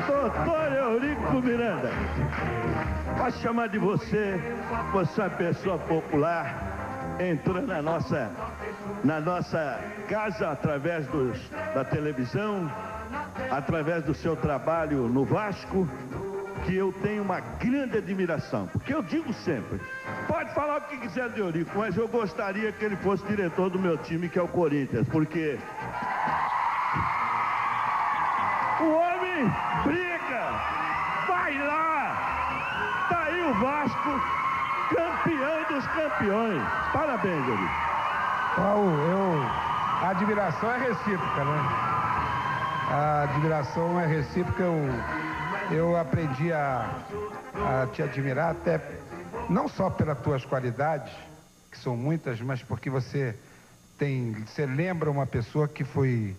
Doutor Eurico Miranda, posso chamar de você? Você é uma pessoa popular, entrou na nossa casa através da televisão, através do seu trabalho no Vasco, que eu tenho uma grande admiração, porque eu digo sempre, pode falar o que quiser de Eurico, mas eu gostaria que ele fosse diretor do meu time, que é o Corinthians, porque o homem briga, vai lá, tá aí o Vasco, campeão dos campeões. Parabéns, Eurico. Raul, a admiração é recíproca, né? A admiração é recíproca, eu aprendi a te admirar até, não só pelas tuas qualidades, que são muitas, mas porque você lembra uma pessoa que foi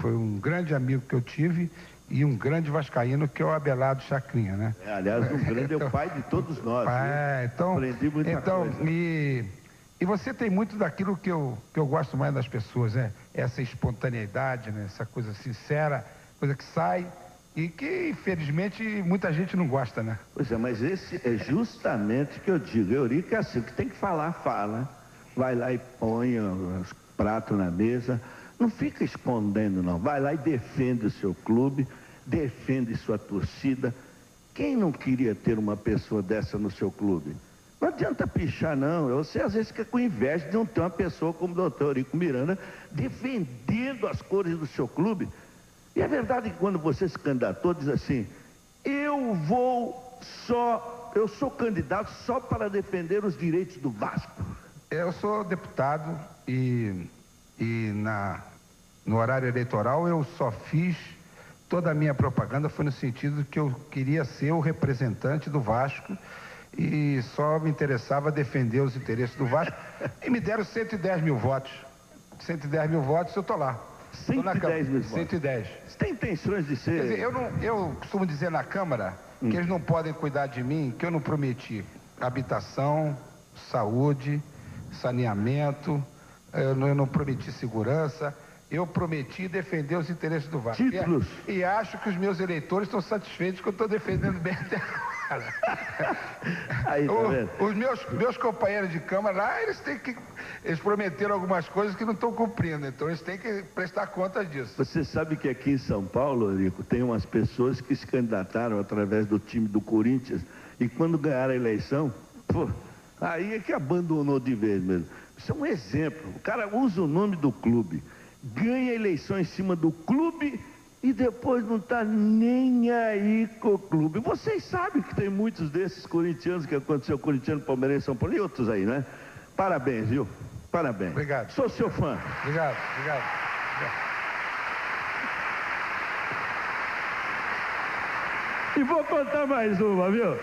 um grande amigo que eu tive e um grande vascaíno, que é o Abelardo Chacrinha, né? Aliás, um grande é o pai de todos nós. Então, aprendi muita coisa. E você tem muito daquilo que eu gosto mais das pessoas, né? Essa espontaneidade, né? Essa coisa sincera, coisa que sai e que, infelizmente, muita gente não gosta, né? Pois é, mas esse é justamente o que eu digo. Eurico é assim, o que tem que falar, fala. Vai lá e põe os pratos na mesa. Não fica escondendo, não. Vai lá e defende o seu clube, defende sua torcida. Quem não queria ter uma pessoa dessa no seu clube? Não adianta pichar, não. Você às vezes fica com inveja de não ter uma pessoa como o doutor Eurico Miranda defendendo as cores do seu clube. E é verdade que quando você se candidatou, diz assim, eu sou candidato só para defender os direitos do Vasco. Eu sou deputado e no horário eleitoral eu só fiz, toda a minha propaganda foi no sentido que eu queria ser o representante do Vasco e só me interessava defender os interesses do Vasco. E me deram 110 mil votos. 110 mil votos, eu estou lá. 110 mil votos. 110. Você tem intenções de ser... Quer dizer, eu costumo dizer na Câmara que eles não podem cuidar de mim, que eu não prometi habitação, saúde, saneamento, eu não prometi segurança, eu prometi defender os interesses do Vasco. Títulos. E acho que os meus eleitores estão satisfeitos que eu estou defendendo bem até agora. Aí, tá vendo? Os meus companheiros de Câmara lá, eles prometeram algumas coisas que não estão cumprindo, então eles têm que prestar conta disso. Você sabe que aqui em São Paulo, Eurico, tem umas pessoas que se candidataram através do time do Corinthians e quando ganharam a eleição, aí é que abandonou de vez mesmo. Isso é um exemplo. O cara usa o nome do clube, ganha a eleição em cima do clube e depois não está nem aí com o clube. Vocês sabem que tem muitos desses corintianos que aconteceu, corintiano, palmeirense, São Paulo e outros aí, né? Parabéns, viu? Parabéns. Obrigado. Sou seu fã. Obrigado. E vou contar mais uma, viu?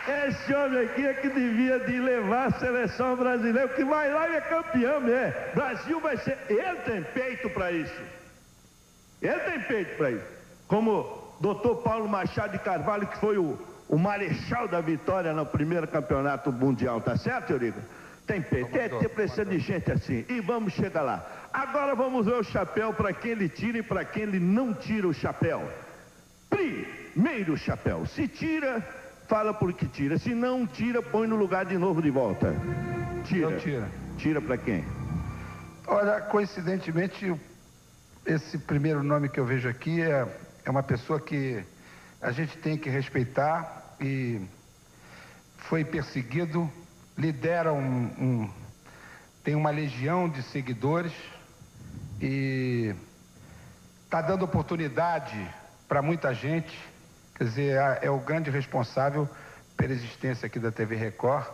Esse homem aqui é que devia de levar a seleção brasileira, que vai lá e é campeão, né? Brasil vai ser... Ele tem peito para isso. Ele tem peito para isso. Como Dr. Paulo Machado de Carvalho, que foi o marechal da vitória no primeiro campeonato mundial, tá certo, Eurico? Tem peito. Precisa de gente assim. E vamos chegar lá. Agora vamos ver o chapéu para quem ele tira e para quem ele não tira o chapéu. Primeiro chapéu. Se tira, fala por que tira. Se não tira, põe no lugar de novo de volta. Tira. Não tira. Tira para quem? Olha, coincidentemente, esse primeiro nome que eu vejo aqui é uma pessoa que a gente tem que respeitar e foi perseguido, lidera tem uma legião de seguidores e está dando oportunidade para muita gente. Quer dizer, é o grande responsável pela existência aqui da TV Record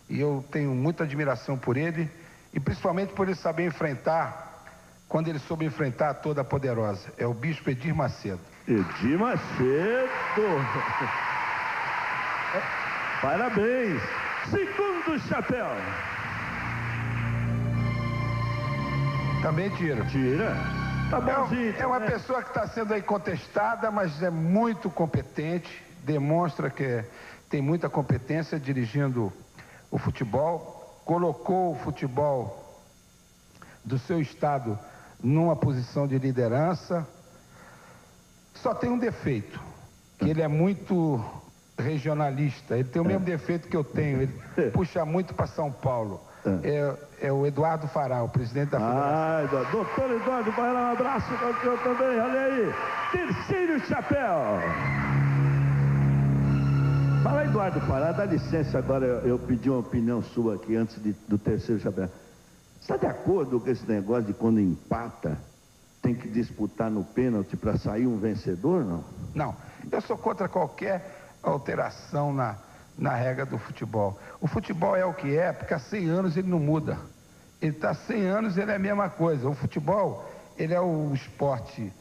e eu tenho muita admiração por ele e principalmente por ele saber enfrentar, quando ele soube enfrentar a Toda Poderosa. É o Bispo Edir Macedo. Edir Macedo! Parabéns! Segundo chapéu! Também tira. Tira? Tá bonzinho. É uma pessoa que está sendo aí contestada, mas é muito competente, demonstra que tem muita competência dirigindo o futebol, colocou o futebol do seu estado numa posição de liderança. Só tem um defeito, que ele é muito regionalista. Ele tem o mesmo defeito que eu tenho. Ele puxa muito para São Paulo. É o Eduardo Fará, o presidente da Federação. Doutor Eduardo Fará, um abraço para o senhor também. Olha aí, terceiro chapéu. Fala, Eduardo Fará, dá licença agora, eu pedi uma opinião sua aqui antes do terceiro chapéu. Você está de acordo com esse negócio de quando empata, tem que disputar no pênalti para sair um vencedor, não? Não, eu sou contra qualquer alteração na regra do futebol. O futebol é o que é, porque há 100 anos ele não muda. Ele está 100 anos, ele é a mesma coisa. O futebol, ele é o esporte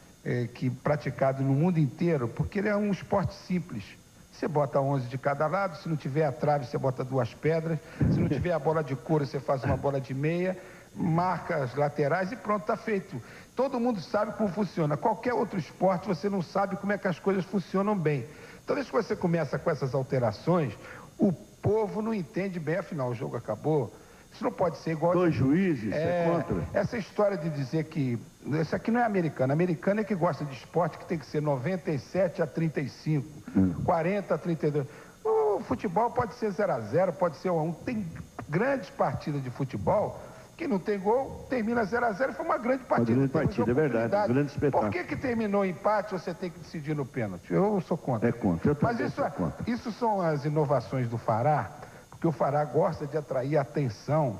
que praticado no mundo inteiro, porque ele é um esporte simples. Você bota 11 de cada lado, se não tiver a trave, você bota 2 pedras, se não tiver a bola de couro, você faz uma bola de meia, marca as laterais e pronto, está feito. Todo mundo sabe como funciona. Qualquer outro esporte, você não sabe como é que as coisas funcionam bem. Toda vez que você começa com essas alterações, o povo não entende bem, afinal, o jogo acabou. Isso não pode ser igual... 2 juízes, é contra? Essa história de dizer que... Isso aqui não é americano. Americano é que gosta de esporte que tem que ser 97 a 35, 40 a 32. O futebol pode ser 0-0, pode ser 1-1. Tem grandes partidas de futebol que não tem gol, termina 0-0 e foi uma grande partida. Uma grande partida, é verdade, um grande espetáculo. Por que terminou empate você tem que decidir no pênalti? Eu sou contra. É contra, eu também Mas sou contra. Isso são as inovações do Fará, porque o Fará gosta de atrair atenção.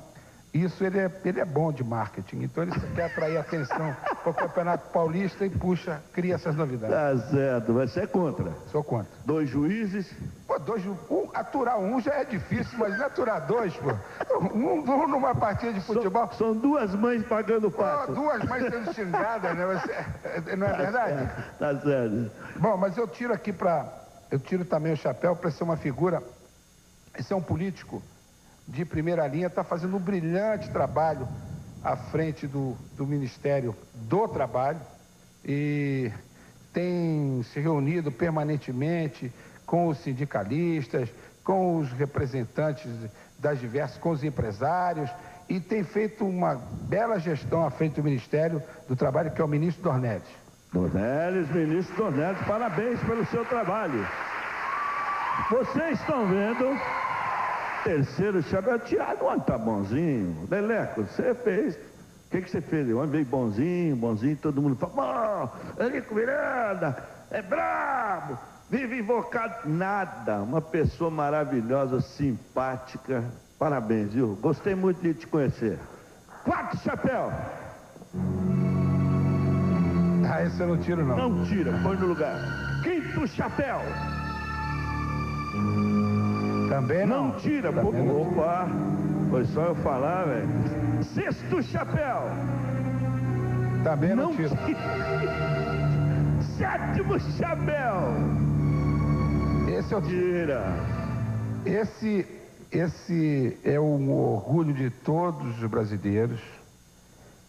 Isso ele é bom de marketing, então ele quer atrair atenção para o Campeonato Paulista e cria essas novidades. Tá certo, você é contra? Sou contra. 2 juízes? Pô, aturar 1 já é difícil, mas aturar 2, pô. Numa partida de futebol. São 2 mães pagando o pato. 2 mães sendo xingadas, né? Não é verdade? Tá certo. Bom, mas eu tiro também o chapéu para ser uma figura. Esse é um político de primeira linha, está fazendo um brilhante trabalho à frente do Ministério do Trabalho e tem se reunido permanentemente com os sindicalistas, com os representantes com os empresários e tem feito uma bela gestão à frente do Ministério do Trabalho, que é o ministro Dornelles. Ministro Dornelles, parabéns pelo seu trabalho. Vocês estão vendo... Terceiro chapéu, Thiago, ontem tá bonzinho. Leleco, você fez. O que você fez? Ontem veio bonzinho, todo mundo fala, Eurico Miranda, é brabo, vive invocado. Nada, uma pessoa maravilhosa, simpática. Parabéns, viu? Gostei muito de te conhecer. 4 chapéu. Esse eu não tiro, não. Não tira, põe no lugar. 5º chapéu. Também não. Não tira, pô. Opa, foi só eu falar, velho. 6º chapéu. Também não tira. 7º chapéu. Esse eu tira. Esse é um orgulho de todos os brasileiros.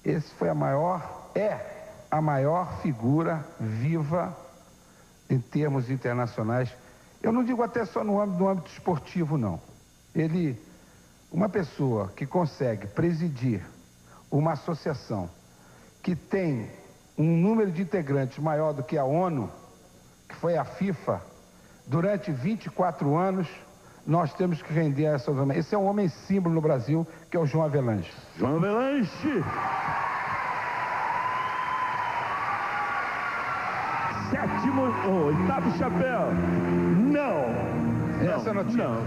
Esse foi a maior figura viva em termos internacionais. Eu não digo até só no âmbito esportivo, não. Uma pessoa que consegue presidir uma associação que tem um número de integrantes maior do que a ONU, que foi a FIFA, durante 24 anos, nós temos que render essa homenagem. Esse é um homem símbolo no Brasil, que é o João Avelange. João Avelange. 8º chapéu. Não. Essa não tinha. Não.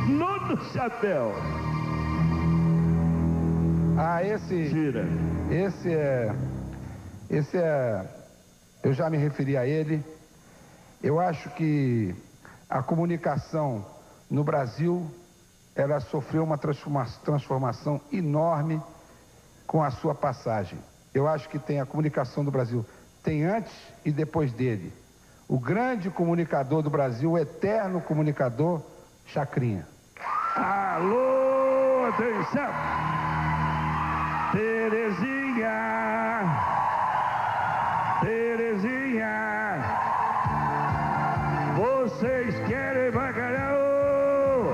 9º chapéu. Esse... Tira. Esse é... Eu já me referi a ele. Eu acho que a comunicação no Brasil, ela sofreu uma transformação enorme com a sua passagem. Eu acho que tem a comunicação do Brasil... Tem antes e depois dele. O grande comunicador do Brasil, o eterno comunicador, Chacrinha. Alô, atenção! Terezinha! Vocês querem bacalhau?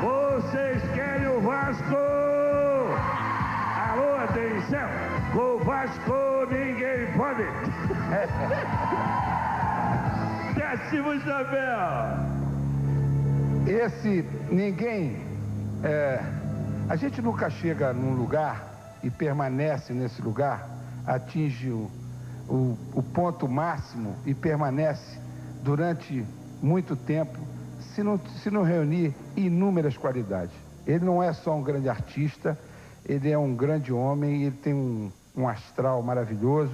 Vocês querem o Vasco? Alô, atenção! Com o Vasco ninguém pode. Décimo chapéu. Esse, ninguém... a gente nunca chega num lugar e permanece nesse lugar, atinge o ponto máximo e permanece durante muito tempo, se não reunir inúmeras qualidades. Ele não é só um grande artista, ele é um grande homem, ele tem um astral maravilhoso,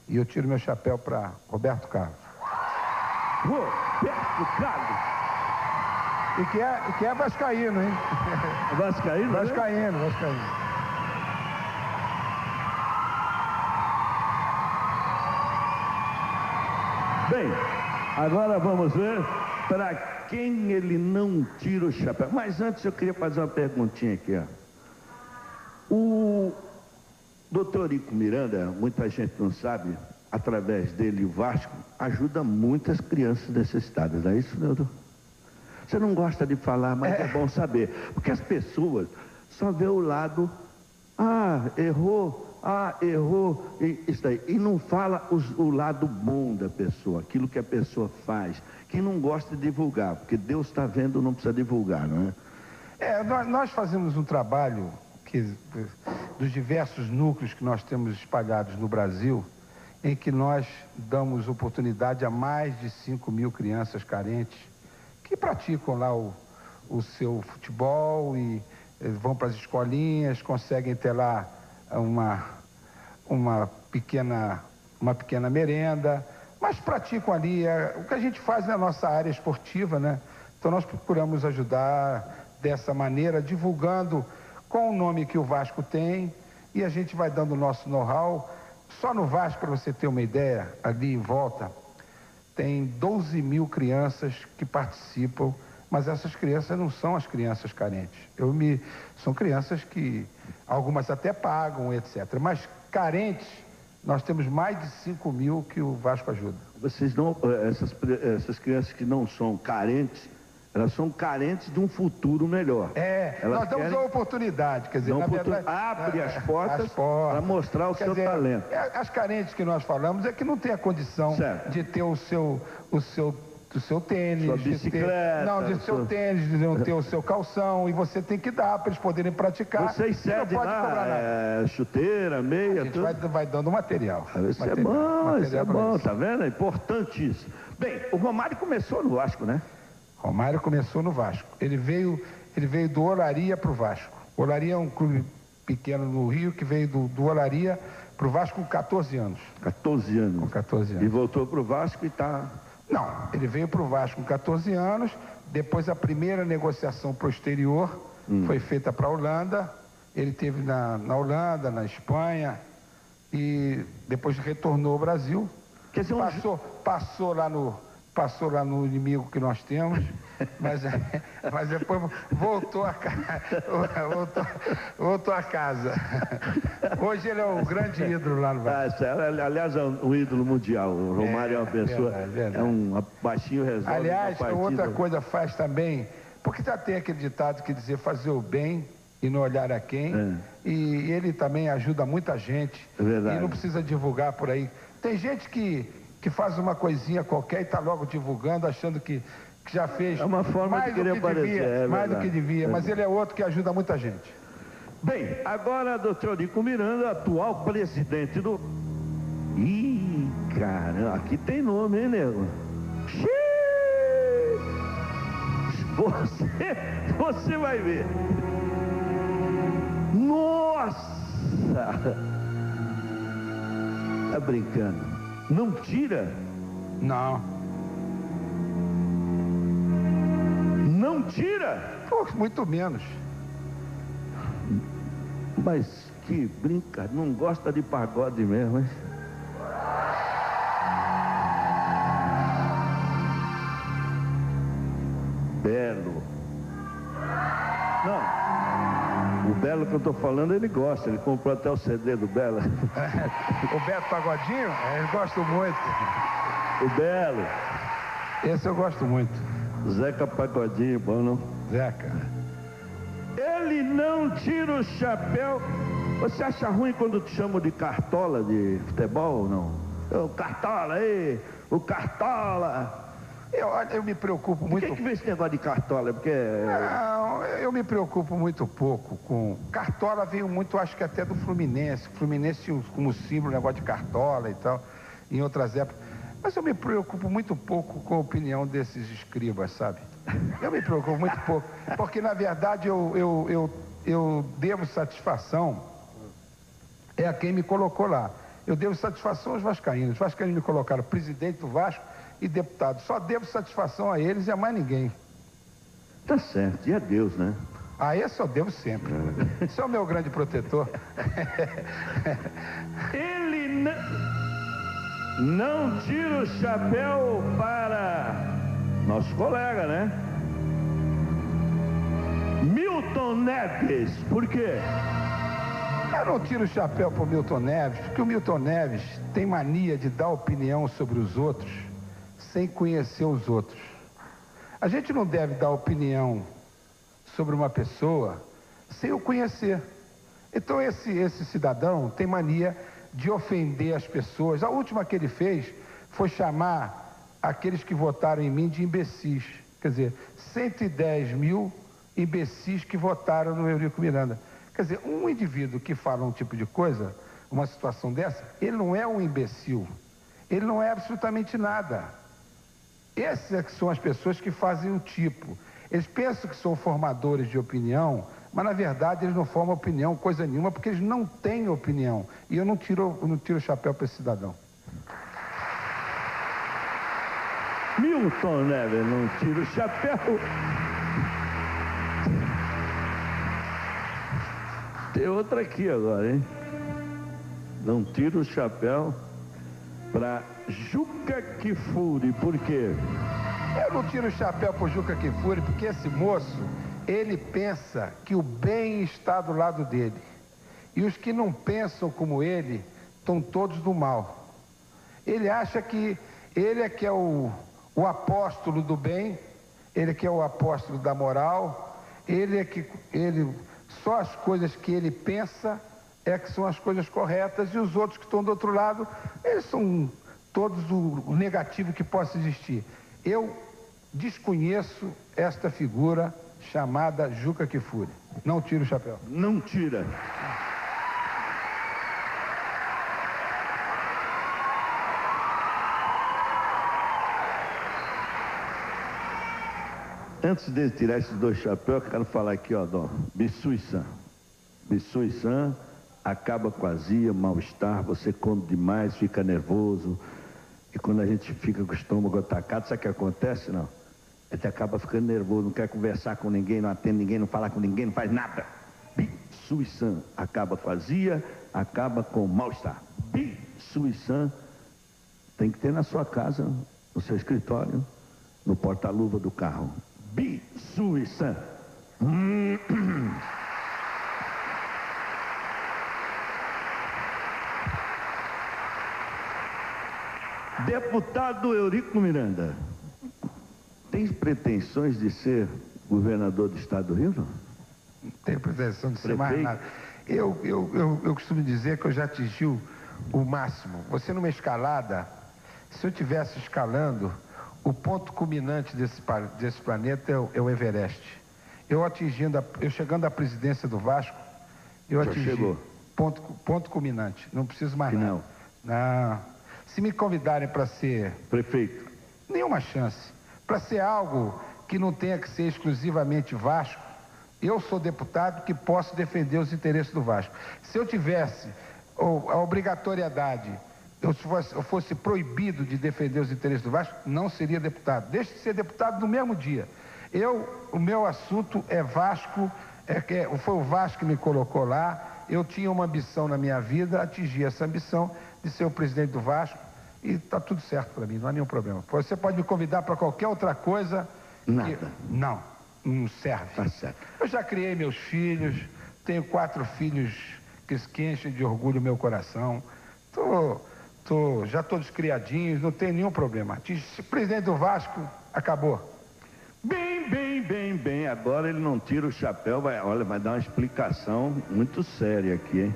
e eu tiro meu chapéu para Roberto Carlos. Roberto Carlos. E que é vascaíno, hein? Vascaíno? Vascaíno. Bem, agora vamos ver para quem ele não tira o chapéu. Mas antes eu queria fazer uma perguntinha aqui, ó. O doutor Ico Miranda, muita gente não sabe, através dele o Vasco ajuda muitas crianças necessitadas, não é isso, doutor? Você não gosta de falar, mas é bom saber. Porque as pessoas só vê o lado, errou, isso daí. E não fala o lado bom da pessoa, aquilo que a pessoa faz. Quem não gosta de divulgar, porque Deus está vendo, não precisa divulgar, não é? Nós fazemos um trabalho dos diversos núcleos que nós temos espalhados no Brasil, em que nós damos oportunidade a mais de 5.000 crianças carentes que praticam lá o seu futebol e vão para as escolinhas, conseguem ter lá uma pequena merenda, mas praticam ali, o que a gente faz na nossa área esportiva, né? Então nós procuramos ajudar dessa maneira, divulgando com o nome que o Vasco tem, e a gente vai dando o nosso know-how. Só no Vasco, para você ter uma ideia, ali em volta, tem 12.000 crianças que participam, mas essas crianças não são as crianças carentes. São crianças que algumas até pagam, etc. Mas carentes, nós temos mais de 5.000 que o Vasco ajuda. Vocês não, essas crianças que não são carentes, elas são carentes de um futuro melhor. Nós damos a oportunidade, quer dizer, na verdade, abre as portas para mostrar o seu talento. As carentes que nós falamos é que não tem a condição de ter o seu tênis, sua bicicleta, de ter o seu calção, e você tem que dar para eles poderem praticar. Vocês cedem lá, chuteira, meia, a gente vai dando material. Isso é bom, tá vendo? É importante isso. Bem, o Romário começou no Vasco, né? Romário começou no Vasco. Ele veio do Olaria para o Vasco. Olaria é um clube pequeno no Rio que veio do Olaria para o Vasco com 14 anos. 14 anos? Com 14 anos. E voltou para o Vasco e está... Não, ele veio para o Vasco com 14 anos, depois a primeira negociação para o exterior foi feita para a Holanda, ele esteve na Holanda, na Espanha, e depois retornou ao Brasil. Quer dizer, passou lá no inimigo que nós temos, mas depois voltou a casa. Hoje ele é o grande ídolo lá no Vasco. Aliás, é um ídolo mundial. O Romário é uma pessoa, verdade. É um baixinho resolve. Aliás, outra coisa faz também, porque já tem aquele ditado que dizer fazer o bem e não olhar a quem, e ele também ajuda muita gente, e não precisa divulgar por aí. Tem gente que faz uma coisinha qualquer e está logo divulgando, achando que já fez uma forma mais de querer aparecer, mais do que devia, mas ele é outro que ajuda muita gente. Bem, agora doutor Ico Miranda, atual presidente do... Ih, caramba, aqui tem nome, hein, nego? Você vai ver. Nossa! Tá brincando? Não tira? Não. Não tira? Pô, muito menos. Mas que brinca, não gosta de pagode mesmo, hein? Belo. Não. O Belo que eu tô falando, ele gosta. Ele comprou até o CD do Belo. O Beto Pagodinho? Eu gosto muito. O Belo. Esse eu gosto muito. Zeca Pagodinho, bom, não? Zeca. Ele não tira o chapéu. Você acha ruim quando te chamam de cartola de futebol ou não? O cartola aí, o cartola. Eu me preocupo muito... Por que vem esse negócio de Cartola? Porque... Não, eu me preocupo muito pouco com... Cartola veio muito, acho que até do Fluminense. O Fluminense tinha como símbolo o negócio de Cartola e tal, em outras épocas. Mas eu me preocupo muito pouco com a opinião desses escribas, sabe? Eu me preocupo muito pouco, porque na verdade eu devo satisfação a quem me colocou lá. Eu devo satisfação aos vascaínos. Os vascaínos me colocaram presidente do Vasco e deputado. Só devo satisfação a eles e a mais ninguém. Tá certo, e a Deus, né? A esse eu devo sempre. Esse é o meu grande protetor. Ele não tira o chapéu para nosso colega, né? Milton Neves, por quê? Eu não tiro o chapéu para o Milton Neves, porque o Milton Neves tem mania de dar opinião sobre os outros sem conhecer os outros. A gente não deve dar opinião sobre uma pessoa sem o conhecer. Então esse cidadão tem mania de ofender as pessoas. A última que ele fez foi chamar aqueles que votaram em mim de imbecis. Quer dizer, 110 mil imbecis que votaram no Eurico Miranda. Quer dizer, um indivíduo que fala um tipo de coisa, uma situação dessa, ele não é um imbecil. Ele não é absolutamente nada. Essas é que são as pessoas que fazem o tipo. Eles pensam que são formadores de opinião, mas na verdade eles não formam opinião, coisa nenhuma, porque eles não têm opinião. E eu não tiro o chapéu para esse cidadão. Milton Neves não tira o chapéu. Tem outra aqui agora, hein? Não tira o chapéu para Juca Kfouri. Por quê? Eu não tiro o chapéu para o Juca Kfouri, porque esse moço, ele pensa que o bem está do lado dele. E os que não pensam como ele, estão todos do mal. Ele acha que ele é que é o apóstolo do bem, ele é que é o apóstolo da moral, só as coisas que ele pensa é que são as coisas corretas, e os outros que estão do outro lado, eles são todos o negativo que possa existir. Eu desconheço esta figura chamada Juca Kfouri. Não tira o chapéu. Não tira. Antes de tirar esses dois chapéus, eu quero falar aqui, ó, do Bissuiçan. Bissuiçan acaba com a azia, mal-estar, você come demais, fica nervoso. E quando a gente fica com o estômago atacado, sabe o que acontece, não? A gente acaba ficando nervoso, não quer conversar com ninguém, não atende ninguém, não fala com ninguém, não faz nada. Bissuiçan acaba com a azia, acaba com o mal-estar. Bissuiçan tem que ter na sua casa, no seu escritório, no porta-luva do carro. Bissuiçan. Deputado Eurico Miranda, tem pretensões de ser governador do estado do Rio, não? Não tenho pretensão de ser mais nada. Eu costumo dizer que eu já atingi o máximo. Você numa escalada, se eu estivesse escalando, o ponto culminante desse planeta é o Everest. Eu chegando à presidência do Vasco, eu atingi ponto culminante. Não preciso mais nada. Não. Se me convidarem para ser prefeito, nenhuma chance. Para ser algo que não tenha que ser exclusivamente Vasco, eu sou deputado que posso defender os interesses do Vasco. Se eu tivesse a obrigatoriedade, eu fosse proibido de defender os interesses do Vasco, não seria deputado. Deixe de ser deputado no mesmo dia. O meu assunto é Vasco, foi o Vasco que me colocou lá. Eu tinha uma ambição na minha vida, atingi essa ambição de ser o presidente do Vasco e está tudo certo para mim, não há nenhum problema. Você pode me convidar para qualquer outra coisa. Nada. Não serve. Tá certo. Eu já criei meus filhos, tenho 4 filhos que enchem de orgulho o meu coração. Já todos criadinhos, não tem nenhum problema. Presidente do Vasco, acabou. Bem. Agora ele não tira o chapéu, vai dar uma explicação muito séria aqui, hein?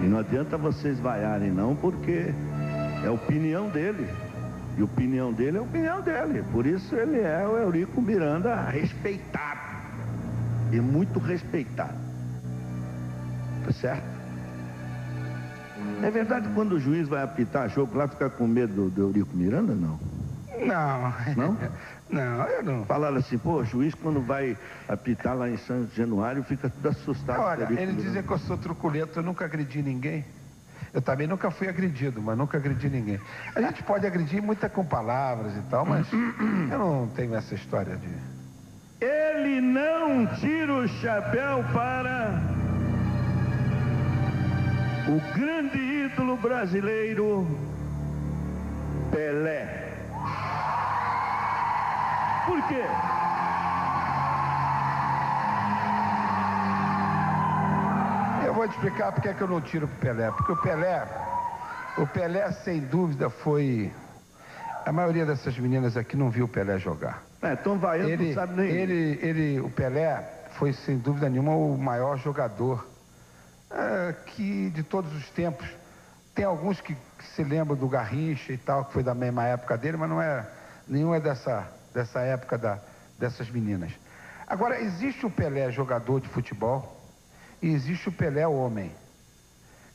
E não adianta vocês vaiarem não, porque é a opinião dele. E a opinião dele é a opinião dele. Por isso ele é o Eurico Miranda respeitado. E muito respeitado. Tá certo? É verdade que quando o juiz vai apitar jogo lá, fica com medo do Eurico Miranda, não? Não. Não? Não, eu não. Falaram assim, pô, o juiz quando vai apitar lá em São Januário fica tudo assustado. Olha, eles dizem que eu sou truculento, eu nunca agredi ninguém. Eu também nunca fui agredido, mas nunca agredi ninguém. A gente pode agredir muito com palavras e tal, mas eu não tenho essa história de... Ele não tira o chapéu para o grande ídolo brasileiro, Pelé. Por quê? Eu vou te explicar porque é que eu não tiro pro Pelé. Porque o Pelé sem dúvida foi... A maioria dessas meninas aqui não viu o Pelé jogar. Então vai, eu não sabe nem... O Pelé foi sem dúvida nenhuma o maior jogador que de todos os tempos. Tem alguns que se lembram do Garrincha e tal, que foi da mesma época dele, mas nenhum é dessa época dessas meninas. Agora, existe o Pelé jogador de futebol e existe o Pelé homem.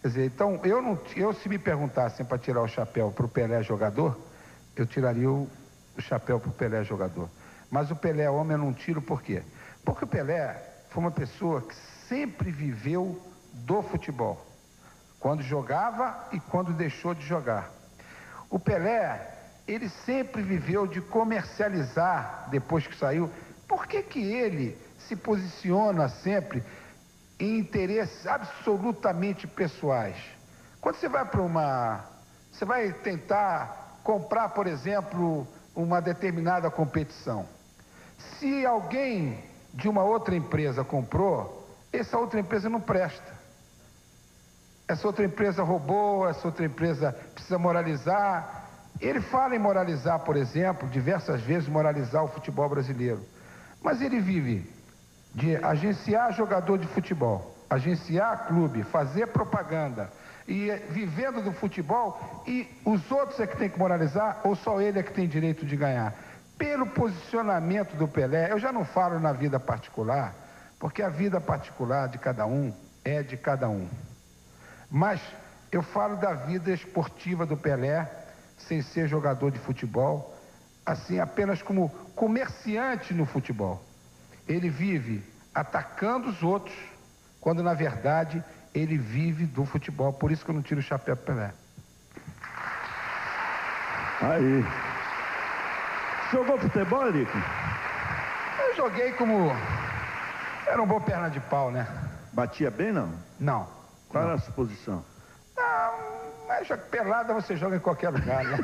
Quer dizer, então, eu se me perguntassem para tirar o chapéu para o Pelé jogador, eu tiraria o chapéu para o Pelé jogador. Mas o Pelé homem eu não tiro, por quê? Porque o Pelé foi uma pessoa que sempre viveu do futebol. Quando jogava e quando deixou de jogar. O Pelé, ele sempre viveu de comercializar depois que saiu. Por que que ele se posiciona sempre em interesses absolutamente pessoais? Quando você vai você vai tentar comprar, por exemplo, uma determinada competição. Se alguém de uma outra empresa comprou, essa outra empresa não presta. Essa outra empresa roubou, essa outra empresa precisa moralizar. Ele fala em moralizar, por exemplo, diversas vezes moralizar o futebol brasileiro. Mas ele vive de agenciar jogador de futebol, agenciar clube, fazer propaganda e vivendo do futebol, e os outros é que tem que moralizar ou só ele é que tem direito de ganhar? Pelo posicionamento do Pelé, eu já não falo na vida particular, porque a vida particular de cada um é de cada um. Mas eu falo da vida esportiva do Pelé, sem ser jogador de futebol, assim, apenas como comerciante no futebol. Ele vive atacando os outros, quando na verdade ele vive do futebol. Por isso que eu não tiro o chapéu pro Pelé. Aí. Jogou futebol, Eurico? Eu joguei como... Era um bom perna de pau, né? Batia bem, não? Não. Qual era a sua posição? Mas pelada você joga em qualquer lugar, né?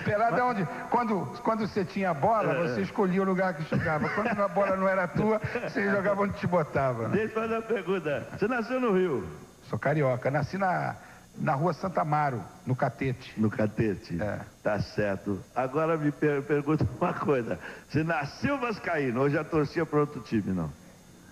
Pelada é onde, quando você tinha a bola, você escolhia o lugar que jogava. Quando a bola não era tua, você jogava onde te botava. Deixa eu fazer uma pergunta. Você nasceu no Rio? Sou carioca. Nasci na rua Santa Amaro, no Catete. No Catete? É. Tá certo. Agora me pergunta uma coisa. Você nasceu vascaíno ou já torcia para outro time, não?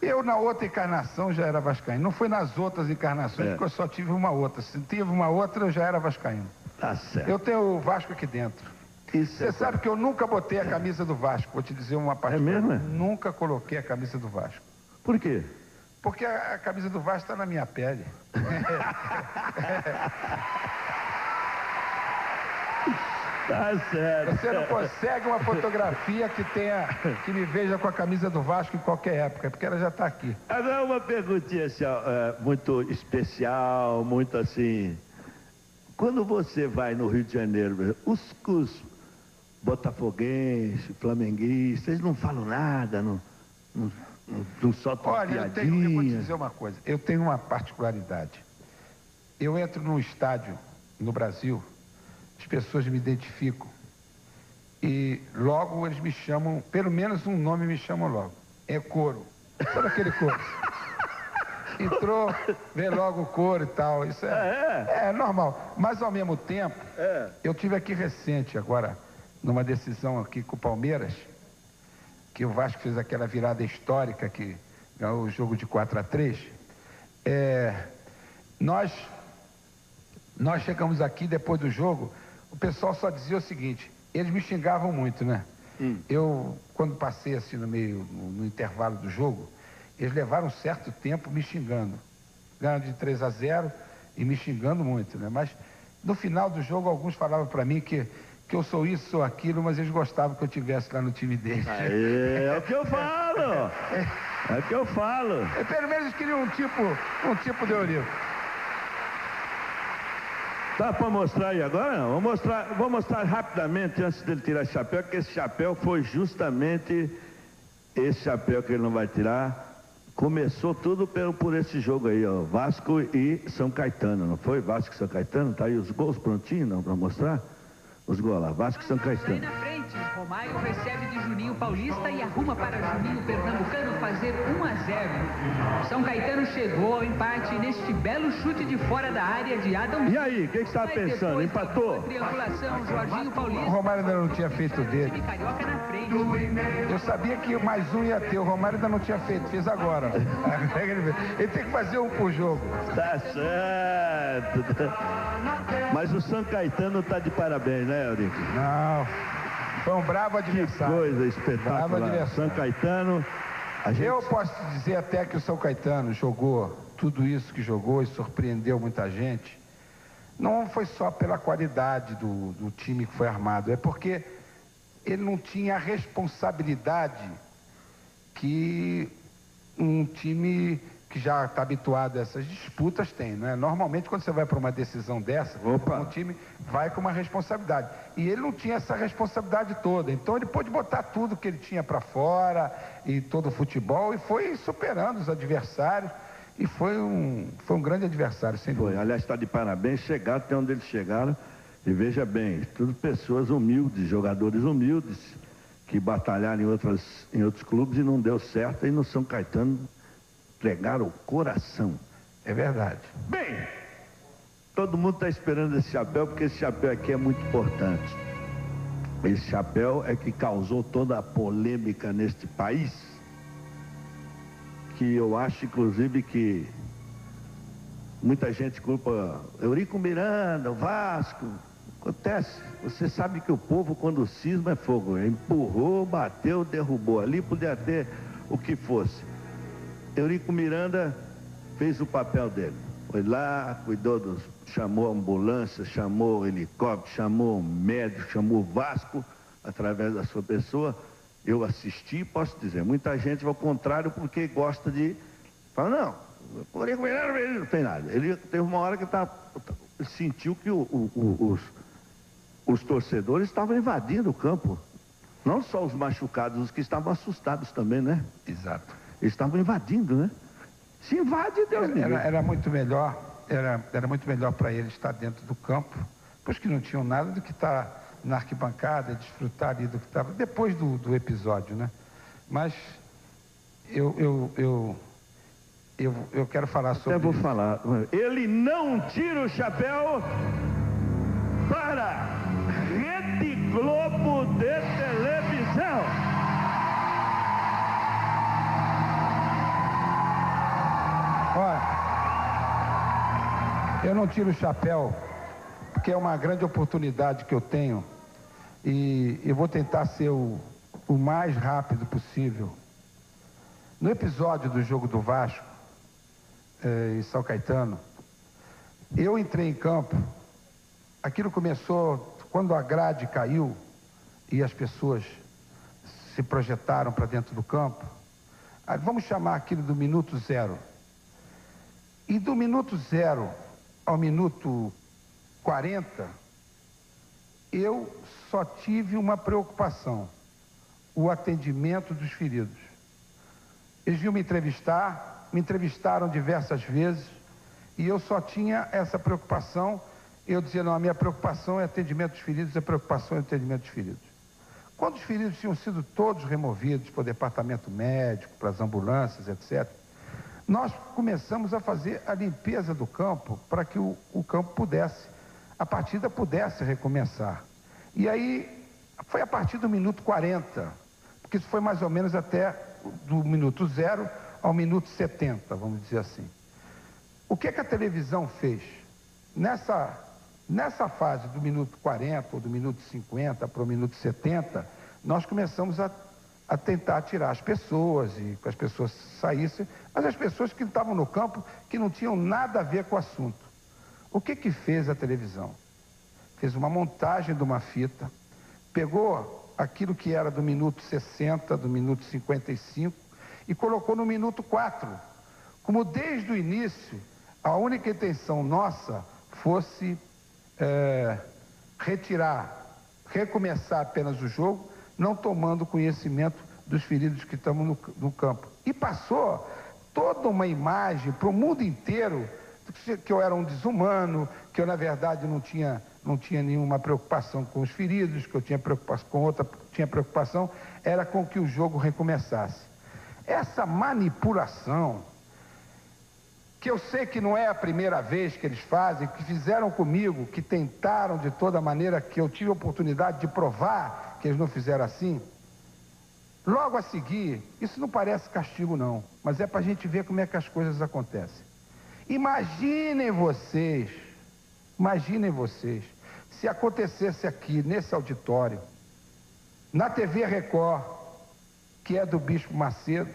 Eu, na outra encarnação, já era vascaíno. Não foi nas outras encarnações, porque eu só tive uma outra. Se tive uma outra, eu já era vascaíno. Tá certo. Eu tenho o Vasco aqui dentro. Você sabe que eu nunca botei a camisa do Vasco. Vou te dizer uma parte. É mesmo? Nunca coloquei a camisa do Vasco. Por quê? Porque a camisa do Vasco está na minha pele. Tá certo. Você não consegue uma fotografia que me veja com a camisa do Vasco em qualquer época, porque ela já está aqui. Agora uma perguntinha assim, muito especial, muito assim. Quando você vai no Rio de Janeiro, os botafoguenses, flamenguistas, eles não falam nada, não soltam Olha, piadinha. eu vou te dizer uma coisa. Eu tenho uma particularidade. Eu entro num estádio no Brasil, as pessoas me identificam e logo eles me chamam, pelo menos um nome me chamam logo. É Coro. Sabe aquele Coro? Entrou, vê logo o Coro e tal. Isso é normal. Mas ao mesmo tempo, eu tive aqui recente agora, numa decisão aqui com o Palmeiras, que o Vasco fez aquela virada histórica que ganhou o jogo de 4-3. Nós chegamos aqui depois do jogo o pessoal só dizia o seguinte, eles me xingavam muito, né? Eu, quando passei assim no meio, no intervalo do jogo, eles levaram um certo tempo me xingando. Ganhando de 3-0 e me xingando muito, né? Mas no final do jogo, alguns falavam para mim que eu sou isso, sou aquilo, mas eles gostavam que eu estivesse lá no time deles. É o que eu falo! É o que eu falo! Pelo menos eles queriam um tipo de Eurico. Tá para mostrar aí agora? Não? Vou mostrar rapidamente antes dele tirar esse chapéu, que esse chapéu foi justamente esse chapéu que ele não vai tirar. Começou tudo por esse jogo aí, ó, Vasco e São Caetano, não foi? Vasco e São Caetano, tá aí os gols prontinhos, não, para mostrar? Os gols lá, Vasco e São Caetano. Aí na frente, Romário recebe de Juninho Paulista e arruma para Juninho Pernambucano fazer 1-0. São Caetano chegou ao empate neste belo chute de fora da área de Adam. E aí, o que você estava pensando? Empatou? Triangulação, Jorginho Paulista. O Romário ainda não tinha feito dele. Carioca na frente. Eu sabia que mais um ia ter, o Romário ainda não tinha feito, fez agora. Ele tem que fazer um por jogo. Tá certo. Mas o São Caetano tá de parabéns, né, Eurico? Não, foi um bravo adversário. Coisa espetacular. Bravo adversário. São Caetano. Eu posso te dizer até que o São Caetano jogou tudo isso que jogou e surpreendeu muita gente. Não foi só pela qualidade do time que foi armado, é porque ele não tinha a responsabilidade que um time que já está habituado a essas disputas tem, não é? Normalmente, quando você vai para uma decisão dessa, um time vai com uma responsabilidade. E ele não tinha essa responsabilidade toda. Então, ele pôde botar tudo que ele tinha para fora e todo o futebol e foi superando os adversários. E foi um grande adversário, sem dúvida. Aliás, está de parabéns, chegaram até onde eles chegaram. E veja bem, tudo pessoas humildes, jogadores humildes, que batalharam em outros clubes e não deu certo. E no São Caetano entregaram o coração. É verdade. Bem, todo mundo está esperando esse chapéu, porque esse chapéu aqui é muito importante. Esse chapéu é que causou toda a polêmica neste país, que eu acho, inclusive, que muita gente culpa Eurico Miranda, o Vasco. Acontece, você sabe que o povo, quando cisma, é fogo. Empurrou, bateu, derrubou. Ali podia ter o que fosse. Eurico Miranda fez o papel dele. Foi lá, cuidou chamou a ambulância, chamou o helicóptero, chamou o médico, chamou o Vasco, através da sua pessoa. Eu assisti e posso dizer, muita gente vai ao contrário porque gosta de... Fala, não, o Eurico Miranda não fez nada. Ele teve uma hora que sentiu que os torcedores estavam invadindo o campo. Não só os machucados, os que estavam assustados também, né? Exato. Eles estavam invadindo, né? Se invade, Deus me livre. Era muito melhor para ele estar dentro do campo, pois que não tinham nada do que estar na arquibancada, desfrutar ali do que estava, depois do episódio, né? Mas eu quero falar sobre isso. Vou falar. Ele não tira o chapéu para Rede Globo de televisão. Olha, eu não tiro o chapéu, porque é uma grande oportunidade que eu tenho e eu vou tentar ser o mais rápido possível. No episódio do jogo do Vasco e São Caetano, eu entrei em campo, aquilo começou quando a grade caiu e as pessoas se projetaram para dentro do campo. Vamos chamar aquilo do minuto zero. E do minuto 0 ao minuto 40, eu só tive uma preocupação: o atendimento dos feridos. Eles vinham me entrevistaram diversas vezes, e eu só tinha essa preocupação. Eu dizia, não, a minha preocupação é atendimento dos feridos, a preocupação é atendimento dos feridos. Quando os feridos tinham sido todos removidos para o departamento médico, para as ambulâncias, etc., nós começamos a fazer a limpeza do campo para que o campo a partida pudesse recomeçar. E aí, foi a partir do minuto 40, porque isso foi mais ou menos até do minuto 0 ao minuto 70, vamos dizer assim. O que a televisão fez? Nessa fase do minuto 40 ou do minuto 50 para o minuto 70, nós começamos a tentar tirar as pessoas e que as pessoas saíssem, mas as pessoas que estavam no campo que não tinham nada a ver com o assunto. O que fez a televisão? Fez uma montagem de uma fita, pegou aquilo que era do minuto 60, do minuto 55 e colocou no minuto 4. Como desde o início, a única intenção nossa fosse recomeçar apenas o jogo, não tomando conhecimento dos feridos que estamos no campo. E passou toda uma imagem para o mundo inteiro que eu era um desumano, que eu, na verdade, não tinha nenhuma preocupação com os feridos, que eu tinha preocupação era com que o jogo recomeçasse. Essa manipulação, que eu sei que não é a primeira vez que eles fazem, que fizeram comigo, que tentaram de toda maneira, que eu tive a oportunidade de provar que eles não fizeram assim. Logo a seguir, isso não parece castigo não, mas é para a gente ver como é que as coisas acontecem. Imaginem vocês, se acontecesse aqui, nesse auditório, na TV Record, que é do Bispo Macedo,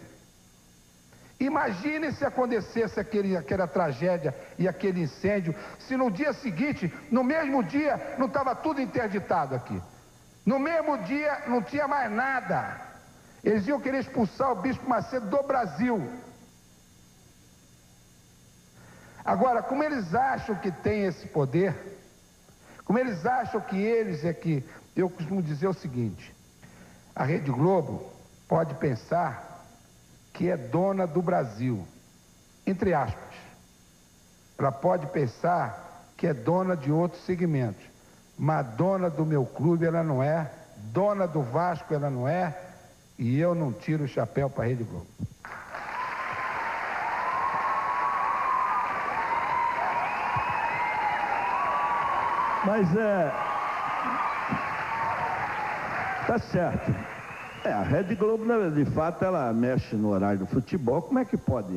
imagine se acontecesse aquela tragédia e aquele incêndio, se no dia seguinte, no mesmo dia, não estava tudo interditado aqui. No mesmo dia, não tinha mais nada. Eles iam querer expulsar o Bispo Macedo do Brasil. Agora, como eles acham que tem esse poder, como eles acham que eles é que... Eu costumo dizer o seguinte, a Rede Globo pode pensar que é dona do Brasil, entre aspas. Ela pode pensar que é dona de outros segmentos, mas dona do meu clube ela não é, dona do Vasco ela não é, e eu não tiro o chapéu para a Rede Globo. Mas tá certo. A Rede Globo, de fato, ela mexe no horário do futebol. Como é que pode?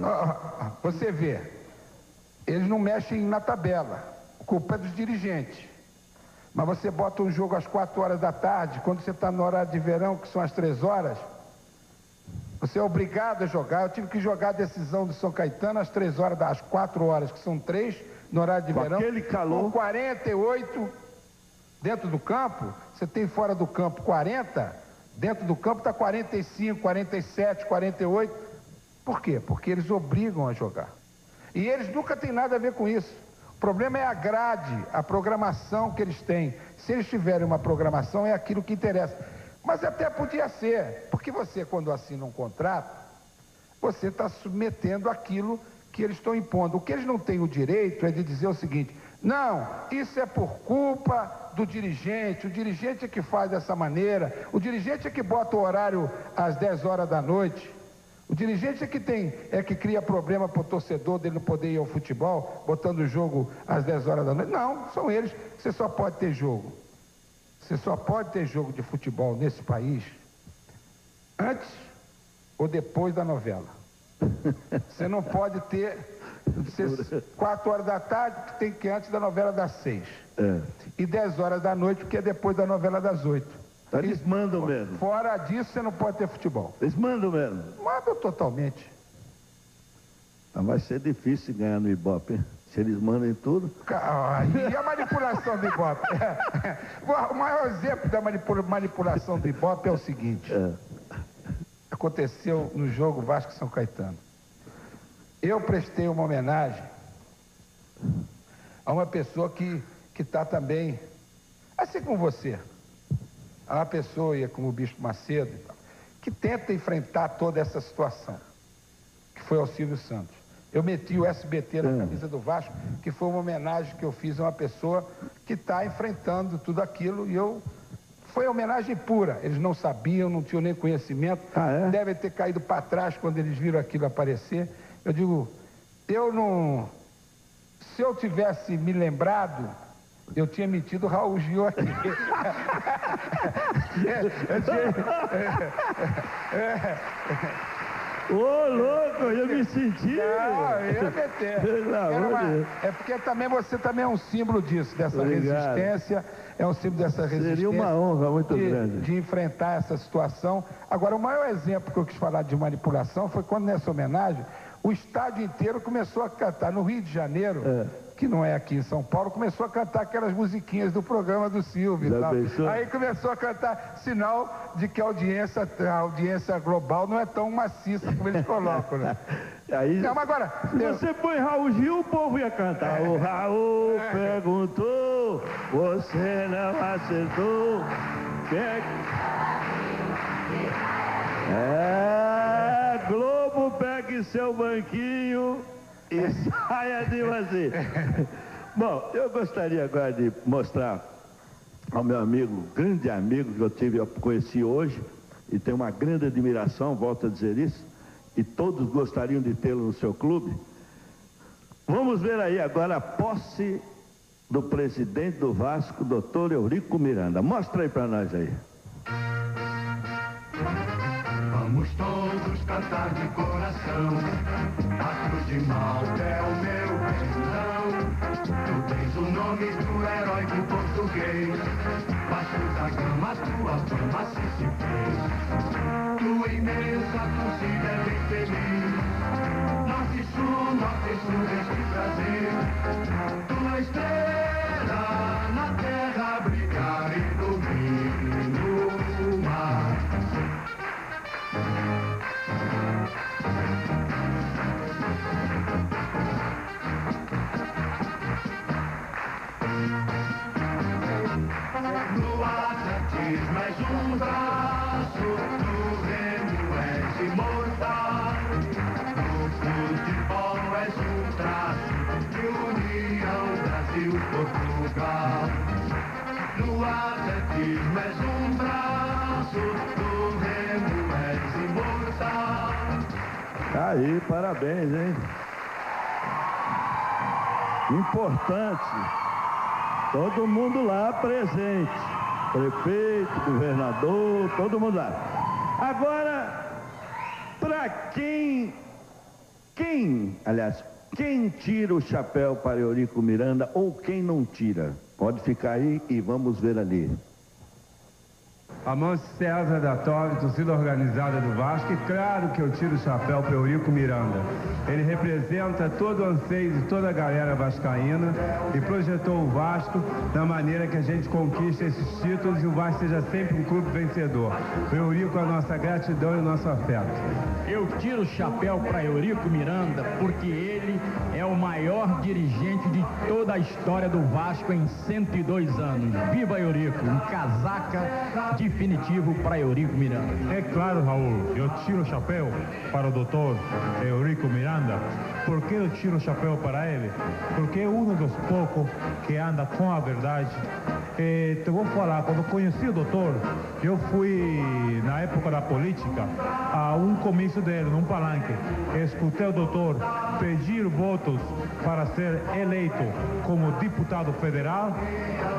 Você vê, eles não mexem na tabela. A culpa é dos dirigentes. Mas você bota um jogo às 4 horas da tarde, quando você está no horário de verão, que são às 3 horas, você é obrigado a jogar. Eu tive que jogar a decisão do São Caetano às 3 horas, às 4 horas, que são 3, no horário de verão. Aquele calor. Com 48 dentro do campo, você tem fora do campo 40, dentro do campo está 45, 47, 48. Por quê? Porque eles obrigam a jogar. E eles nunca têm nada a ver com isso. O problema é a grade, a programação que eles têm. Se eles tiverem uma programação, é aquilo que interessa. Mas até podia ser, porque você, quando assina um contrato, você está submetendo aquilo que eles estão impondo. O que eles não têm o direito é de dizer o seguinte: não, isso é por culpa do dirigente, o dirigente é que faz dessa maneira, o dirigente é que bota o horário às 10 horas da noite, o dirigente é que cria problema para o torcedor dele não poder ir ao futebol, botando o jogo às 10 horas da noite. Não, são eles. Você só pode ter jogo. Você só pode ter jogo de futebol nesse país antes ou depois da novela. Você não pode ter 4 horas da tarde, que tem que ir antes da novela das 6. E 10 horas da noite, porque é depois da novela das 8. Eles mandam mesmo. Fora disso, você não pode ter futebol. Eles mandam mesmo. Mandam totalmente. Mas vai ser difícil ganhar no Ibope, hein? Se eles mandam tudo. E a manipulação do Ibope? O maior exemplo da manipulação do Ibope é o seguinte. Aconteceu no jogo Vasco-São Caetano. Eu prestei uma homenagem a uma pessoa que está também, assim como você, a uma pessoa como o Bispo Macedo, que tenta enfrentar toda essa situação, que foi ao Silvio Santos. Eu meti o SBT na camisa do Vasco, que foi uma homenagem que eu fiz a uma pessoa que está enfrentando tudo aquilo, e foi homenagem pura. Eles não sabiam, não tinham nem conhecimento, devem ter caído para trás quando eles viram aquilo aparecer. Eu digo, se eu tivesse me lembrado, eu tinha metido o Raul Gil aqui. Ô, louco, eu me senti. Não, eu ia meter. É porque você também é um símbolo disso, dessa resistência. É um símbolo dessa resistência. Seria uma honra muito grande. De enfrentar essa situação. Agora, o maior exemplo que eu quis falar de manipulação foi quando, nessa homenagem, o estádio inteiro começou a cantar. No Rio de Janeiro, que não é aqui em São Paulo, começou a cantar aquelas musiquinhas do programa do Silvio e tal. Aí começou a cantar, sinal de que a audiência global não é tão maciça como eles colocam, né? Aí, não, mas agora, se você põe Raul Gil, o povo ia cantar. O Raul perguntou, você não acertou. Globo, pegue seu banquinho e saia de você. Bom, eu gostaria agora de mostrar ao meu amigo, grande amigo que eu conheci hoje, e tenho uma grande admiração, volto a dizer isso, e todos gostariam de tê-lo no seu clube. Vamos ver aí agora a posse do presidente do Vasco, doutor Eurico Miranda. Mostra aí para nós aí. Vamos todos cantar de coração, a cruz de Malta é o meu perdão. Tu tens o nome do heróico português, Vasco da Gama, tua fama se fez. Tua imensa torcida é bem feliz, norte e sul deste Brasil. Tua estrela na terra brilhar e ilumina o mar. No atletismo és um braço, no remo és imortal, no futebol és um traço de união Brasil-Portugal. No atletismo és um braço, no remo és imortal. Aí, parabéns, hein? Importante. Todo mundo lá presente. Prefeito, governador, todo mundo lá. Agora, para quem tira o chapéu para Eurico Miranda ou quem não tira? Pode ficar aí e vamos ver ali. Amâncio César da Torre, torcida organizada do Vasco, e claro que eu tiro o chapéu para Eurico Miranda. Ele representa todo o anseio de toda a galera vascaína e projetou o Vasco da maneira que a gente conquista esses títulos e o Vasco seja sempre um clube vencedor. O Eurico, a nossa gratidão e o nosso afeto. Eu tiro o chapéu para Eurico Miranda porque ele é o maior dirigente de toda a história do Vasco em 102 anos. Viva Eurico, um casaca definitivo para Eurico Miranda. É claro, Raul, eu tiro o chapéu para o doutor Eurico Miranda. Por que eu tiro o chapéu para ele? Porque é um dos poucos que anda com a verdade. Te vou falar, quando conheci o doutor, eu fui, na época da política, a um comício dele, num palanque. Escutei o doutor pedir votos para ser eleito como deputado federal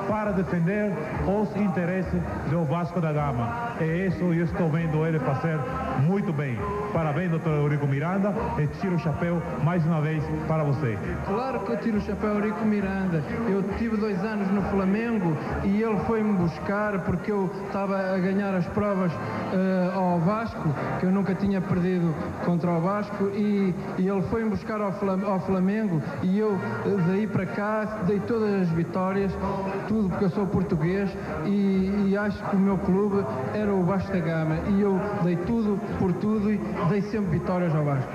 para defender os interesses do Vasco da Gama. É isso, eu estou vendo ele fazer muito bem. Parabéns, doutor Eurico Miranda, e tiro o chapéu mais uma vez para você. Claro que eu tiro o chapéu Eurico Miranda. Eu tive 2 anos no Flamengo e ele foi-me buscar porque eu estava a ganhar as provas ao Vasco, que eu nunca tinha perdido contra o Vasco, e ele foi-me buscar ao Flamengo e eu daí para cá dei todas as vitórias, tudo porque eu sou português e acho que o meu clube era o Vasco da Gama e eu dei tudo por tudo e dei sempre vitórias ao Vasco.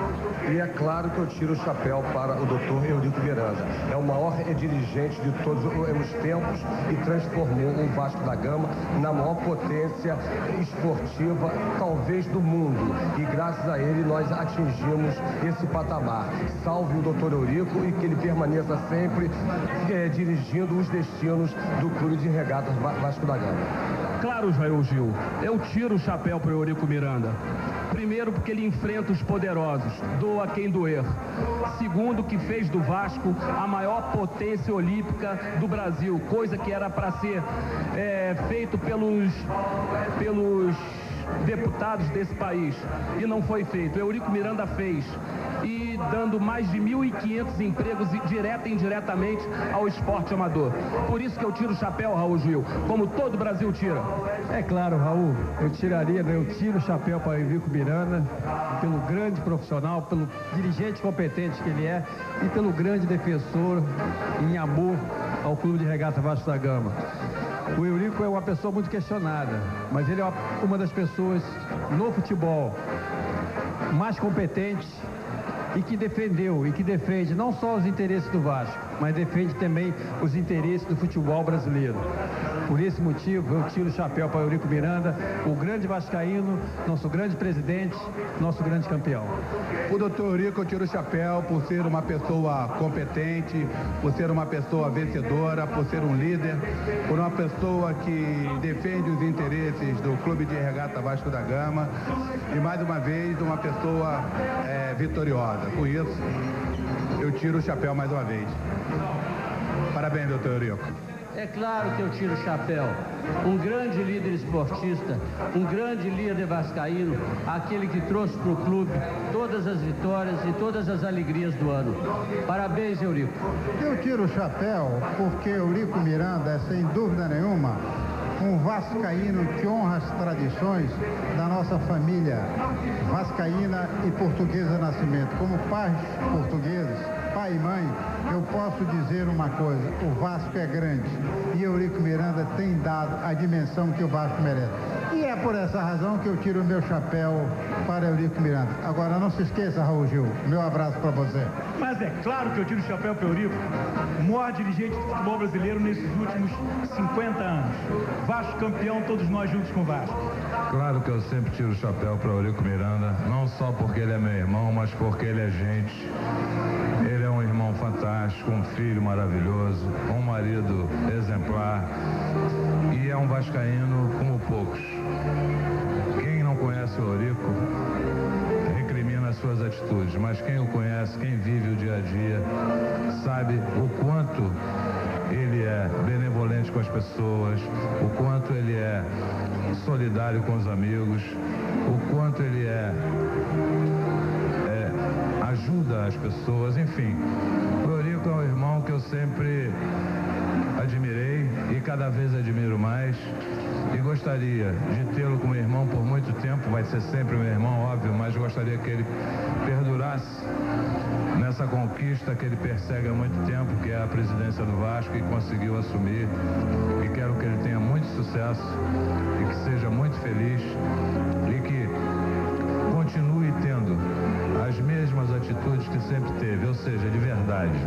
E é claro que eu tiro o chapéu para o doutor Eurico Miranda. É o maior dirigente de todos os tempos e transformou o Vasco da Gama na maior potência esportiva, talvez, do mundo. E graças a ele nós atingimos esse patamar. Salve o doutor Eurico e que ele permaneça sempre dirigindo os destinos do Clube de Regatas Vasco da Gama. Claro, Jair Gil, eu tiro o chapéu para o Eurico Miranda. Primeiro, porque ele enfrenta os poderosos, doa quem doer. Segundo, que fez do Vasco a maior potência olímpica do Brasil, coisa que era para ser feito pelos deputados desse país. E não foi feito. Eurico Miranda fez. E dando mais de 1.500 empregos direta e indiretamente ao esporte amador. Por isso que eu tiro o chapéu, Raul Gil, como todo o Brasil tira. É claro, Raul, eu tiro o chapéu para Eurico Miranda, pelo grande profissional, pelo dirigente competente que ele é e pelo grande defensor em amor ao Clube de Regata Vasco da Gama. O Eurico é uma pessoa muito questionada, mas ele é uma das pessoas no futebol mais competentes e que defendeu e que defende não só os interesses do Vasco, mas defende também os interesses do futebol brasileiro. Por esse motivo, eu tiro o chapéu para Eurico Miranda, o grande vascaíno, nosso grande presidente, nosso grande campeão. O doutor Eurico, eu tiro o chapéu por ser uma pessoa competente, por ser uma pessoa vencedora, por ser um líder, por uma pessoa que defende os interesses do Clube de Regata Vasco da Gama e, mais uma vez, uma pessoa vitoriosa. Por isso, eu tiro o chapéu mais uma vez. Parabéns, doutor Eurico. É claro que eu tiro o chapéu. Um grande líder esportista, um grande líder vascaíno, aquele que trouxe para o clube todas as vitórias e todas as alegrias do ano. Parabéns, Eurico. Eu tiro o chapéu porque Eurico Miranda é, sem dúvida nenhuma, um vascaíno que honra as tradições da nossa família vascaína e portuguesa Nascimento. Como pais portugueses, pai e mãe, eu posso dizer uma coisa: o Vasco é grande e Eurico Miranda tem dado a dimensão que o Vasco merece. E é por essa razão que eu tiro o meu chapéu para Eurico Miranda. Agora, não se esqueça, Raul Gil, meu abraço para você. Mas é claro que eu tiro o chapéu para Eurico, o maior dirigente do futebol brasileiro nesses últimos 50 anos. Vasco campeão, todos nós juntos com o Vasco. Claro que eu sempre tiro o chapéu para Eurico Miranda, não só porque ele é meu irmão, mas porque ele é gente. Ele é um irmão fantástico, um filho maravilhoso, um marido exemplar e é um vascaíno como poucos. Quem não conhece o Eurico recrimina as suas atitudes, mas quem o conhece, quem vive o dia a dia, sabe o quanto ele é benevolente com as pessoas, o quanto ele é solidário com os amigos, o quanto ele ajuda as pessoas, enfim. O Eurico é um irmão que eu sempre admirei e cada vez admiro mais e gostaria de tê-lo como irmão por muito tempo. Vai ser sempre meu irmão, óbvio, mas gostaria que ele perdurasse nessa conquista que ele persegue há muito tempo, que é a presidência do Vasco, e conseguiu assumir. E quero que ele tenha muito sucesso e que seja muito feliz e que continue tendo as mesmas atitudes que sempre teve, ou seja, de verdade.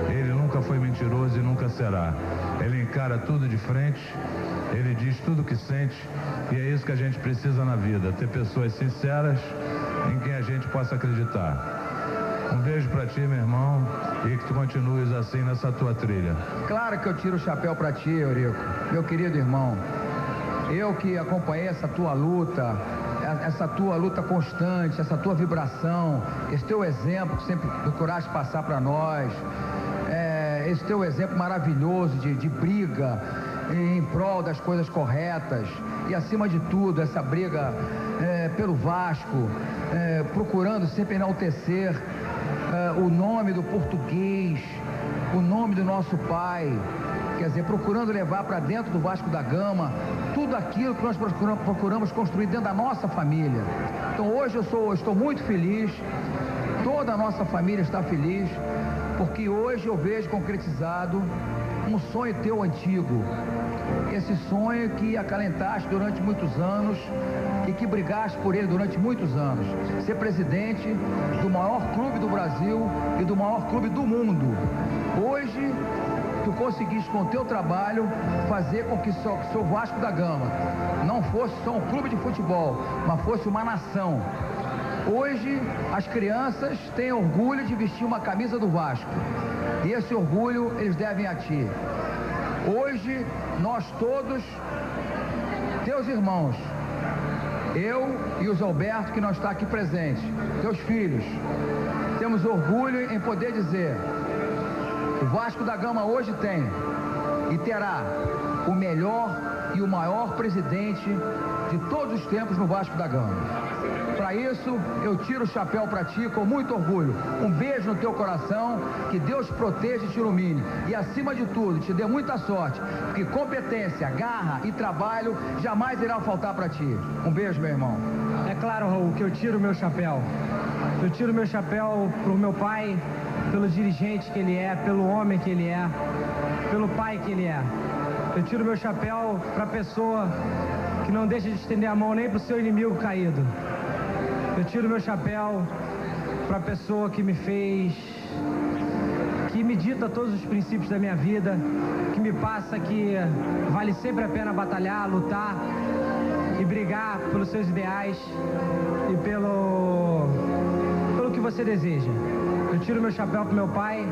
Ele nunca foi mentiroso e nunca será. Ele encara tudo de frente, ele diz tudo o que sente, e é isso que a gente precisa na vida, ter pessoas sinceras em quem a gente possa acreditar. Um beijo pra ti, meu irmão, e que tu continues assim nessa tua trilha. Claro que eu tiro o chapéu pra ti, Eurico, meu querido irmão. Eu que acompanhei essa tua luta constante, essa tua vibração, esse teu exemplo que sempre procuraste passar para nós, esse teu exemplo maravilhoso de briga em prol das coisas corretas e, acima de tudo, essa briga pelo Vasco, procurando sempre enaltecer o nome do português, o nome do nosso pai, quer dizer, procurando levar para dentro do Vasco da Gama tudo aquilo que nós procuramos construir dentro da nossa família. Então hoje eu estou muito feliz, toda a nossa família está feliz, porque hoje eu vejo concretizado um sonho teu antigo, esse sonho que acalentaste durante muitos anos e que brigaste por ele durante muitos anos, ser presidente do maior clube do Brasil e do maior clube do mundo. Hoje tu conseguiste, com o teu trabalho, fazer com que seu Vasco da Gama não fosse só um clube de futebol, mas fosse uma nação. Hoje, as crianças têm orgulho de vestir uma camisa do Vasco. E esse orgulho eles devem a ti. Hoje, nós todos, teus irmãos, eu e o Zé Alberto, que não está aqui presente, teus filhos, temos orgulho em poder dizer: o Vasco da Gama hoje tem e terá o melhor e o maior presidente de todos os tempos no Vasco da Gama. Para isso, eu tiro o chapéu para ti com muito orgulho. Um beijo no teu coração, que Deus te proteja e te ilumine. E, acima de tudo, te dê muita sorte, porque competência, garra e trabalho jamais irá faltar para ti. Um beijo, meu irmão. É claro, Raul, que eu tiro o meu chapéu. Eu tiro o meu chapéu pro meu pai, pelo dirigente que ele é, pelo homem que ele é, pelo pai que ele é. Eu tiro o meu chapéu para a pessoa que não deixa de estender a mão nem pro seu inimigo caído. Eu tiro o meu chapéu para a pessoa que me fez, que me dita todos os princípios da minha vida, que me passa que vale sempre a pena batalhar, lutar e brigar pelos seus ideais e pelo que você deseja. Eu tiro meu chapéu pro meu pai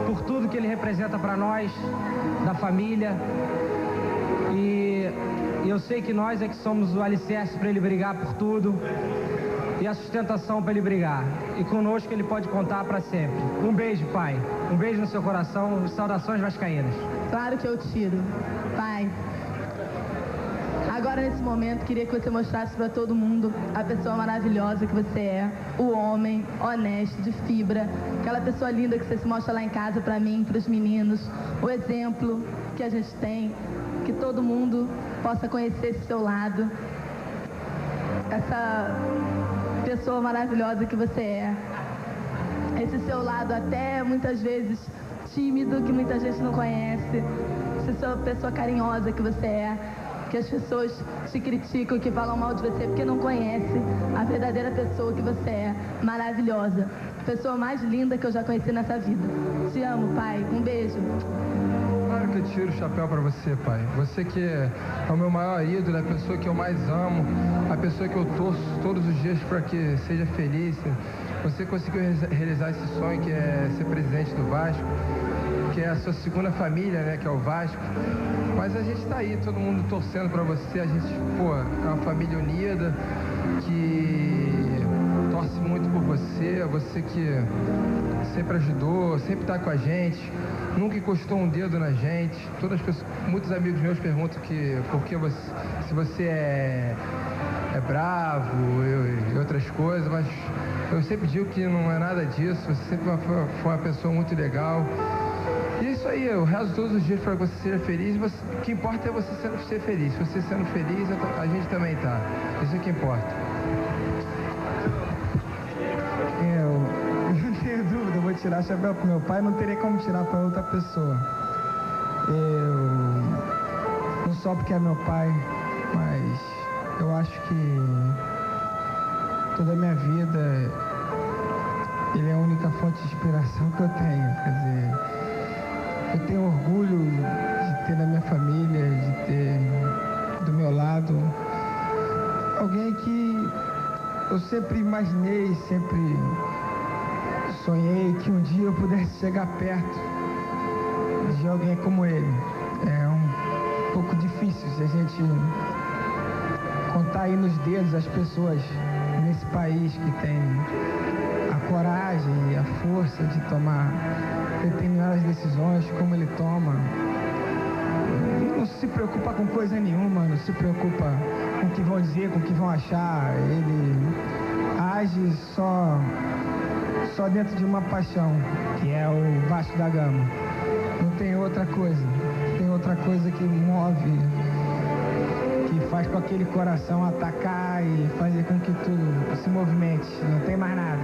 por tudo que ele representa para nós, da família, e eu sei que nós é que somos o alicerce para ele brigar por tudo e a sustentação para ele brigar, e conosco ele pode contar para sempre. Um beijo, pai, um beijo no seu coração, saudações vascaínas. Claro que eu tiro, pai. Agora, nesse momento, queria que você mostrasse para todo mundo a pessoa maravilhosa que você é, o homem honesto, de fibra, aquela pessoa linda que você se mostra lá em casa para mim, para os meninos, o exemplo que a gente tem, que todo mundo possa conhecer esse seu lado, essa pessoa maravilhosa que você é, esse seu lado até muitas vezes tímido, que muita gente não conhece, essa sua pessoa carinhosa que você é, que as pessoas te criticam, que falam mal de você porque não conhecem a verdadeira pessoa que você é, maravilhosa, pessoa mais linda que eu já conheci nessa vida. Te amo, pai, um beijo. Claro que eu tiro o chapéu para você, pai. Você que é o meu maior ídolo, a pessoa que eu mais amo, a pessoa que eu torço todos os dias para que seja feliz. Você conseguiu realizar esse sonho que é ser presidente do Vasco, que é a sua segunda família, né, que é o Vasco. Mas a gente tá aí, todo mundo torcendo pra você. A gente, é uma família unida, que torce muito por você. Você que sempre ajudou, sempre tá com a gente, nunca encostou um dedo na gente. Muitos amigos meus perguntam se você é bravo e outras coisas, mas eu sempre digo que não é nada disso. Você sempre foi uma pessoa muito legal. E isso aí, eu rezo todos os dias para que você seja feliz. O que importa é você ser feliz. Você sendo feliz, a gente também tá. Isso é o que importa. Eu não tenho dúvida, eu vou tirar o chapéu pro meu pai, não teria como tirar para outra pessoa. Não só porque é meu pai, mas eu acho que toda a minha vida ele é a única fonte de inspiração que eu tenho. Quer dizer, eu tenho orgulho de ter na minha família, de ter do meu lado alguém que eu sempre imaginei, sempre sonhei que um dia eu pudesse chegar perto de alguém como ele. É um pouco difícil se a gente contar aí nos dedos as pessoas nesse país que tem a coragem e a força de tomar determinadas decisões como ele toma. Não se preocupa com coisa nenhuma, não se preocupa com o que vão dizer, com o que vão achar. Ele age só dentro de uma paixão, que é o Vasco da Gama. Não tem outra coisa. Tem outra coisa que move, que faz com aquele coração atacar e fazer com que tudo se movimente. Não tem mais nada.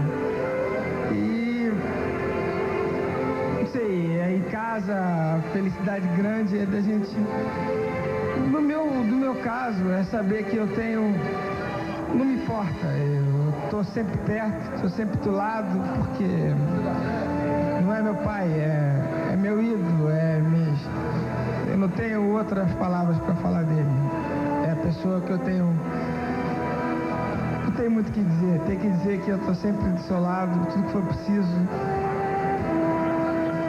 E não sei, aí em casa a felicidade grande é da gente, do meu caso, é saber que eu tenho, não me importa, eu tô sempre perto, tô sempre do lado, porque não é meu pai, é meu ídolo, eu não tenho outras palavras para falar dele. É a pessoa que eu tenho muito o que dizer. Tem que dizer que eu tô sempre do seu lado, tudo que for preciso.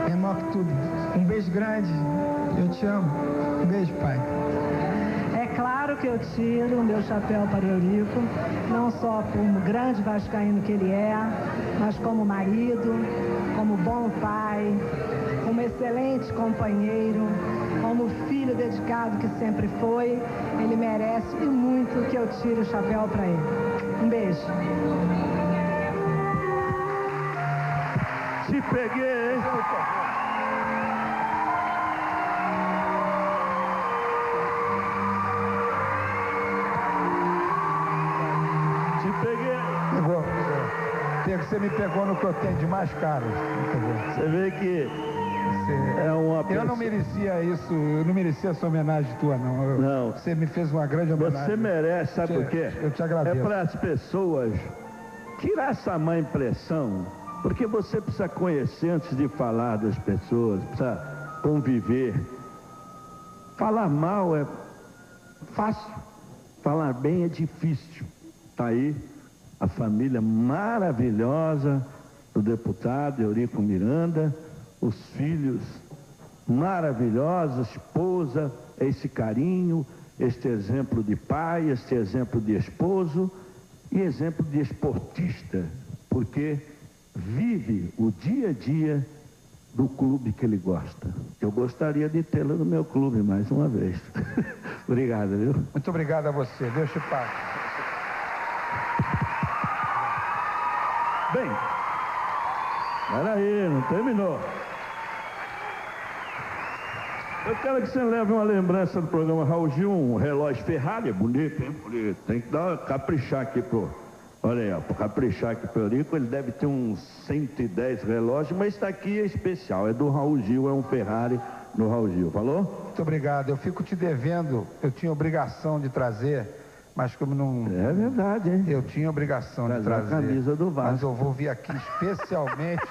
É maior que tudo. Um beijo grande, eu te amo. Um beijo, pai. É claro que eu tiro o meu chapéu para Eurico, não só como grande vascaíno que ele é, mas como marido, como bom pai, como excelente companheiro, como como filho dedicado que sempre foi, ele merece e muito que eu tire o chapéu para ele. Um beijo. Te peguei, hein? Te peguei. Você me pegou no que eu tenho de mais caro. Você vê que é uma pessoa... Eu não merecia isso, eu não merecia essa homenagem tua, não. Não. Você me fez uma grande homenagem. Você merece, sabe por quê? Eu te agradeço. É para as pessoas tirar essa má impressão, porque você precisa conhecer antes de falar das pessoas, precisa conviver. Falar mal é fácil, falar bem é difícil. Está aí a família maravilhosa do deputado Eurico Miranda, os filhos maravilhosos, a esposa, esse carinho, este exemplo de pai, este exemplo de esposo e exemplo de esportista, porque vive o dia a dia do clube que ele gosta. Eu gostaria de tê-lo no meu clube mais uma vez. Obrigado, viu? Muito obrigado a você. Deus te pague. Bem, peraí, não terminou. Eu quero que você leve uma lembrança do programa Raul Gil, um relógio Ferrari, bonito, hein? Bonito. Tem que caprichar aqui pro... Olha aí, ó, para caprichar aqui pro Eurico, ele deve ter uns 110 relógios, mas está aqui é especial, é do Raul Gil, é um Ferrari no Raul Gil, falou? Muito obrigado, eu fico te devendo, eu tinha obrigação de trazer, mas como não... É verdade, hein? Eu tinha obrigação de trazer. A camisa do Vasco. Mas eu vou vir aqui especialmente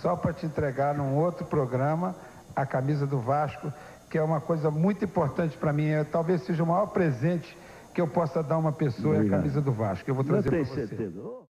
só para te entregar num outro programa a camisa do Vasco, que é uma coisa muito importante para mim, talvez seja o maior presente que eu possa dar a uma pessoa. Obrigado. É a camisa do Vasco. Eu vou trazer para você. Certeza.